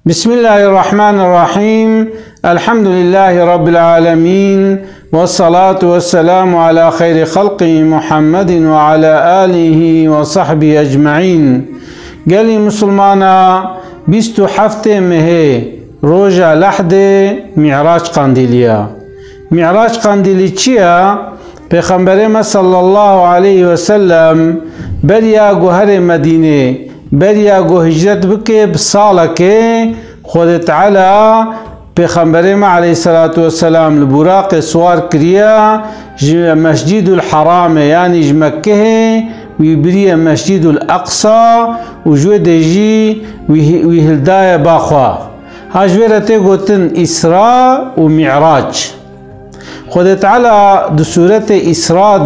بسم الله الرحمن الرحيم. الحمد لله رب العالمين، والصلاة والسلام على خير خلقه محمد وعلى آله وصحبه أجمعين. قالي مسلمانا 27 مهي روجا لحد معراج قنديليا. معراج قنديلي چيا؟ پیغمبر صلى الله عليه وسلم بريا گوهر مدينة بريا گو هجرت بكي بصالك خود تعالى پیغمبر عليه الصلاة والسلام البراق سوار كريا مسجد الحرام يعني مكة ويبريا مسجد الأقصى وجود جي ويهلدايا باخوا هاجورتي قوتن إسراء ومعراج. خود تعالى دو سورة إسراء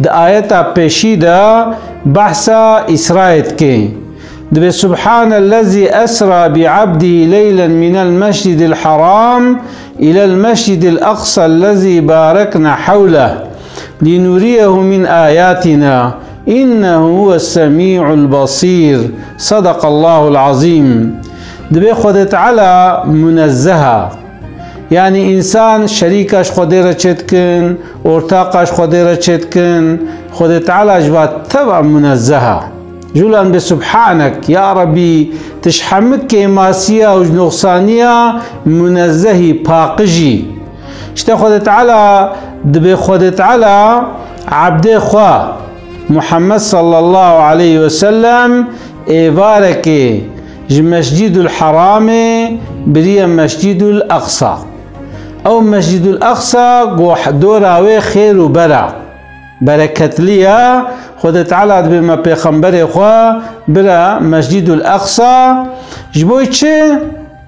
دا آياتا پیشی دا بحثا إسراء كي دو سبحان الذي أسرى بعبده ليلا من المسجد الحرام إلى المسجد الأقصى الذي باركنا حوله لنريه من آياتنا إنه هو السميع البصير. صدق الله العظيم. دو خود تعالى منزهة يعني إنسان شريكش خديرة چتكن ارتاقش خديرة چتكن خود تعالى جبات تبع منزهة جولان بسبحانك يا ربي تشحمك ماسية وجنقصانية منزهي باقجي اشتا خود تعالى دبي خود تعالى عبد خوا محمد صلى الله عليه وسلم إبارك مسجد الحرام بريا مسجد الأقصى أو مسجد الأقصى دوراوي خير وبرع بركة ليا خود تعالى بما پیغمبر خوا برا مسجد الأقصى جبوي چه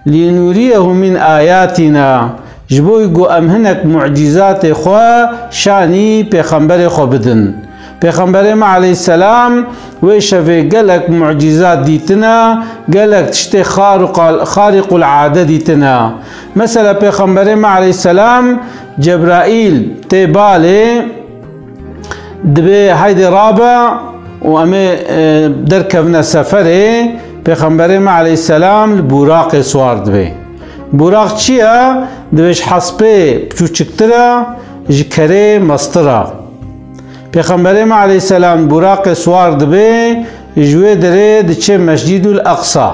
لنوريه من آياتنا جبوي قو أمهنك معجزات خوا شاني پیغمبر خوا بدن. پیغمبر عليه السلام ويشفي قالك معجزات ديتنا قالك تشتي خارق العادة ديتنا. مثلا پیغمبر عليه السلام جبرائيل تبالي دبي هيدي رابع وامي دركبنا سفري پیغمبر عليه السلام البراق سوار دبي براق چيا دبيش حسبي بچوچكترا جكري مسترا. پیغمبر عليه السلام براق سوار دبي جوه دره دچه مسجد الأقصى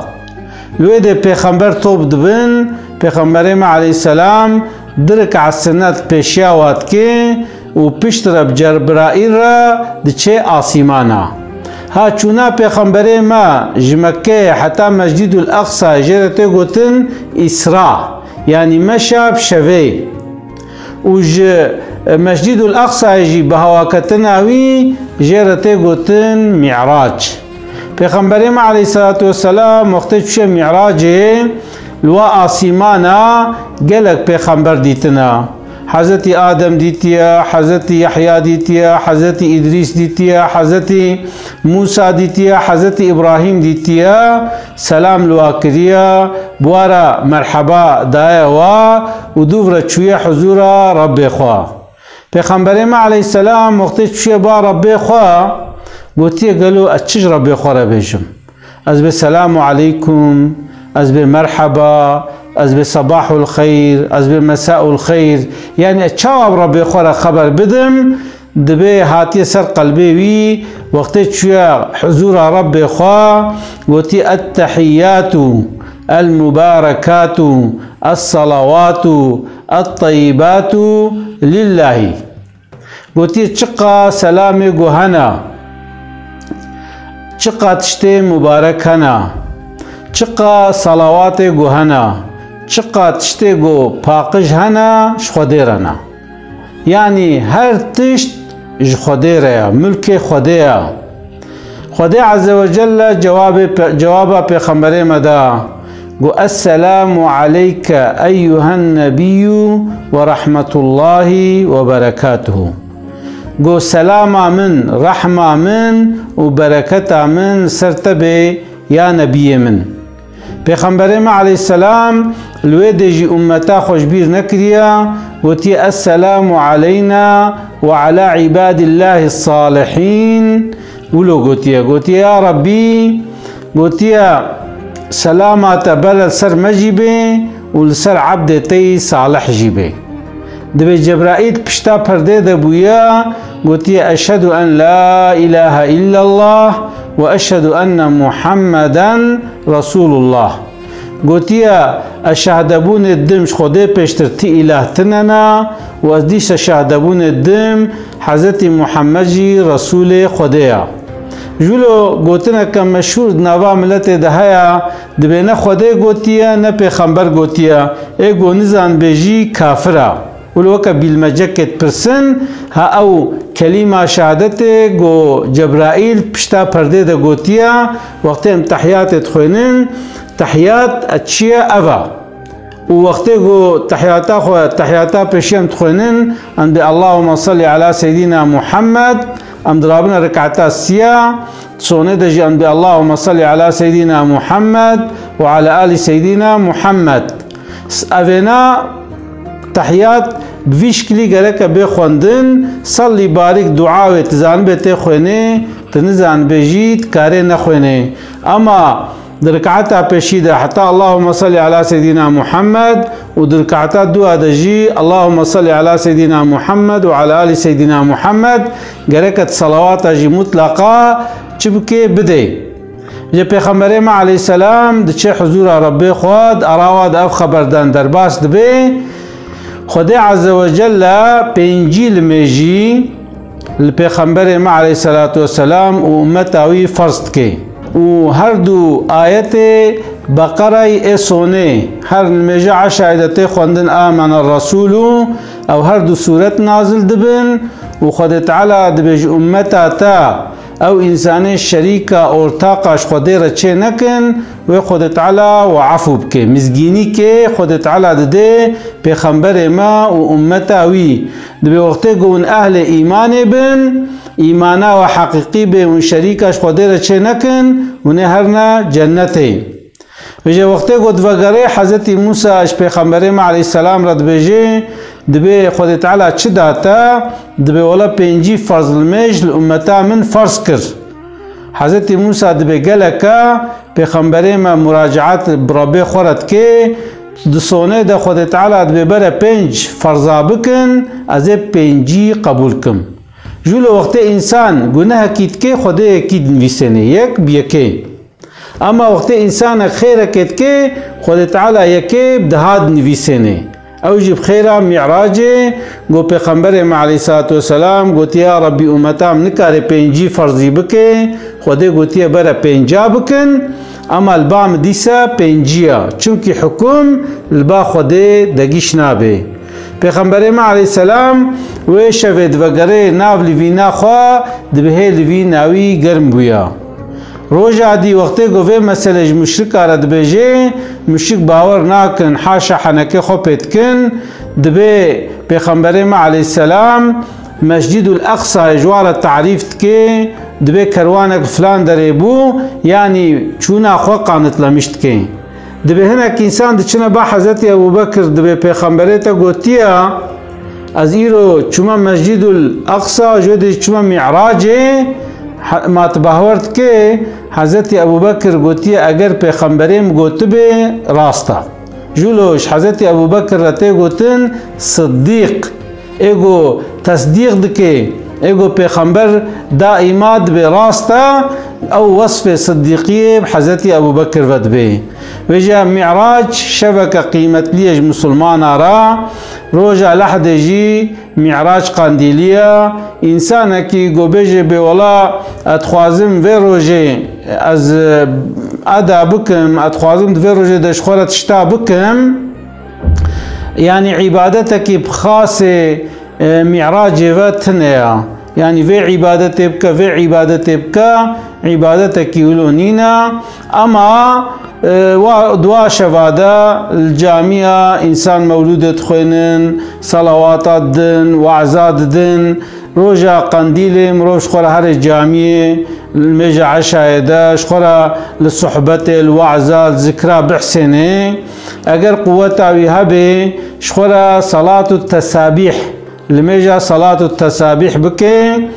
لوه ده پیغمبر توب دبن پیغمبر عليه السلام درك عالسنات پیشیاوات که و پشتر بجربرائیل را دچه آسیمانا ها چونا پیغمبر ما جمكه حتى مسجد الأقصى جرته گوتن إسراء يعني مشى بشوي وج مسجد الأقصى يجي بهواكتناوي جرته قوتن معراج. پیغمبر عليه الصلاة والسلام وقت چه معراج لوا آسیمانا گلک پیغمبر دیتنا حضرت آدم دیتیا حضرت یحیی دیتیا حضرت ادریس دیتیا حضرت موسی دیتیا حضرت ابراهیم دیتیا سلام لوا کریا بوارا مرحبا دایا و دوباره چوی حضور رب خوا. پیغمبر عليه السلام وقتی چوی با رب خوا گوتی قالو اچج رب خوا را بیشم از به سلام علیکم از به مرحبا از به صباح الخير از به مساء الخير يعني اچاو رب خوا را خبر بدم دبي هاتي سر قلبي وي وقتی چوی حضور رب خوا گوتی التحيات المباركات الصلوات الطيبات لله. قوتي چقا سلامي گوهنا چقا تشتي مباركنا چقا صلوات گوهنا چقا تشتي گو پاقش هنا شخوديرنا يعني هر تشت جخوديريا ملك خوديا خودي عز وجل جواب پیغمبر مدا قو السلام عليك أيها النبي ورحمة الله وبركاته. قو سلام من رحمة من وبركة من سرتبي يا نبي من. پیغمبر عليه السلام الويدجي أمتا خوشبير نكريا وتي السلام علينا وعلى عباد الله الصالحين ولو قوتيا يا ربي قوتيا سلامات بر سر مجيبه ولسر عبد تي صالح جيبه. دبي جبرائيل بشتا پرده دبويا قوتي أشهد أن لا إله إلا الله وأشهد أن محمدا رسول الله. قوتي أشهدبون الدم خده پشترتي إله تننا وأزديش أشهدبون الدم حضرت محمد جي رسول خده. جولو گوتنا کم مشهور نوا ملت دهیا دبینا خوده گوتیا نه پیغمبر گوتیا ای گو نزان بجی کافره ولو که بالمجکت پرسن ها او کلمه شهادت گو جبرائیل پشتا پرده ده گوتیا وقت ام تحیات تخوینن تحیات اچیا اوا ووقت گو تحیاتا پشیم تخوینن اند اللهم صل على سيدنا محمد ام درابنا ركعتا سيا تصوني دجي ام اللهم صل على سيدنا محمد وعلى آل سيدنا محمد. أفنا تحيات بفيشكلي غرق بخوندن صلي بارك دعاء تزان بيتي خويني تنزان بجيت كاري نخويني. اما دركعتا بشيدة حتى اللهم صل على سيدنا محمد ودركعتا دعاء دجي اللهم صل على سيدنا محمد وعلى آل سيدنا محمد غرقت صلوات جي مطلقة چبكي بدي. جا پیغمبر ما علیه السلام دچه حضور ربی خود اراواد اف خبردن در باس دبی خدا عز وجل پنجیل میجی الپیغمبر ما علیه السلام و امتاوی فرض کی و هر دو آیت بقره ایسونه هر میجه عشایدت خوندن آمن الرسول او هر دو سورت نازل دبن و خدا تعالی دبیج امتا تا او انسان شریکا ارتاقاش خودی را چه نکن و خود تعالی و عفو بکه مزگینی که خود تعالی ده پیغمبر ما و امتاوی ده وقتی گون اهل ایمان بن ایمانا و حقیقی به اون شریکاش خودی را چه نکن و نه هرنا جنته. وجه وقتی گود وگره حضرت موسی اش پیغمبر ما علیه السلام رد بجه دبي خود تعالى چه داتا دبي ولا پنجی فرض المجل امتا من فرض کر. حضرت موسی دبي گلکا پیغمبر ما مراجعات برابي خورد که دسونه ده خود تعالى دبي بره پنج فرضا بکن از پنجی قبول کم. جولو وقت انسان گناه کید که خود کید نویسنه یک بیکی اما وقت انسان خیر کید که خود تعالى یکی بدهاد نویسنه. اوجب خيرا معراجه گو پیغمبر ما علیه السلام گوتی یا ربی امتام نکاره پنجی فرضی بکه خوده گوتی برا پنجا بکن اما البام دیسا پنجیا چونکی حکم البا خوده دگیش نابه. پیغمبر ما علیه السلام و شوید وگره ناو لوینا خواه دبه لوی ناوی گرم بویا. روجا دی وقتی گوه مسئله مشرک آرد بجه مشرک باور ناکن حاشا حنکه خوبت کن دبه پیغمبر ما علیه السلام مسجد الاقصى اجوار تعریف که دبه کروانک فلان داره بو یعنی چونا خو قانت لمشت که دبه هنک انسان دچنا با حضرت ابو بکر دبه پیغمبره تا گوتیا از ایرو چما مسجد الاقصى جودی چما معراجه ما تباورد که حضرت ابو بکر گوتی اگر پیغمبریم گوت به راستا جولوش حضرت ابو بکر رته گوتن صدیق ایگو تصدیق دکه ایگو پیغمبر دائمات به راستا او وصف صدیقیه حضرت ابو بکر ود به وجا معراج شبكة قيمت ليج مسلمان را روجا لحد جي معراج قانديليا انسان كي گوبيجي بولا اتخوازم في روجي از ادا بكم اتخوازم في روجي دشخوره تشتا بكم يعني عبادتك بخاص معراج وتنيا يعني في عبادتك في عبادتك عبادتك يولونينا اما دوا شوادا الجامعة إنسان مولود تخوينن صلوات الدن وعزات الدن روجا قنديل مروش خورا هر جامعة المجا عشايدا شخورا للصحبة الوعزات ذكرى بحسنه اگر قوتا ويهبه شخورا صلاة التسابيح المجا صلاة التسابيح بكي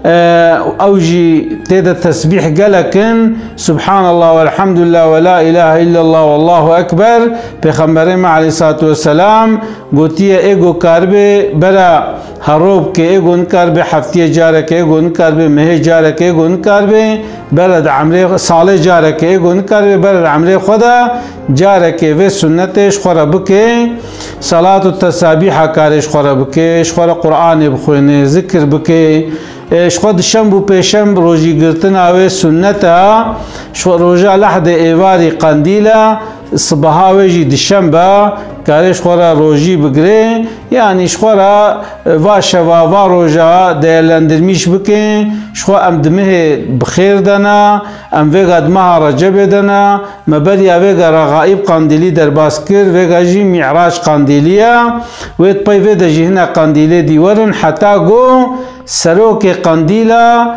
اوجي تيدا تسبيح قلكن سبحان الله والحمد لله ولا اله الا الله والله اكبر پیغمبر عليه الصلاه والسلام گوتیه ایگو کاربه برا هروب که ایگو انکاربه هفته جاره که ایگو انکاربه مه جاره که ایگو انکاربه برد عمره سال جاره که ایگو انکاربه برد عمره خدا جاره که و سنتش خورا بکه صلاة التسابیح کارش خورا بکه خورا قرآن بخوینه ذکر بکه خود شنبو پیشم روزی گرتن آوه سنتا روزا لحد ایواری قندیلا صبحا ویجی دشنبه کارش خورا روزی بگره یعنی خورا واشوا و روزا دیلندرمیش بکن شخوا ام دمه بخیر دنا ام ویگا دمه رجب دنا مبریا ویگا رغائب قندیلی در باس کر ویگا جی معراج قندیلیا وید پای ویدا جی هنا قندیلی دیورن حتا گو سروك قنديلا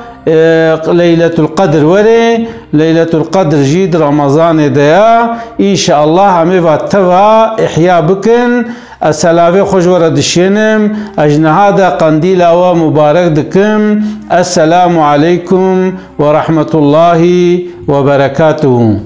ليلة القدر وري ليلة القدر جيد رمضان ديا إن شاء الله همي فاتوا إحياء بكن السلافي خوش ورد الشنم أجنهادا قنديلا ومبارك دكم السلام عليكم ورحمة الله وبركاته.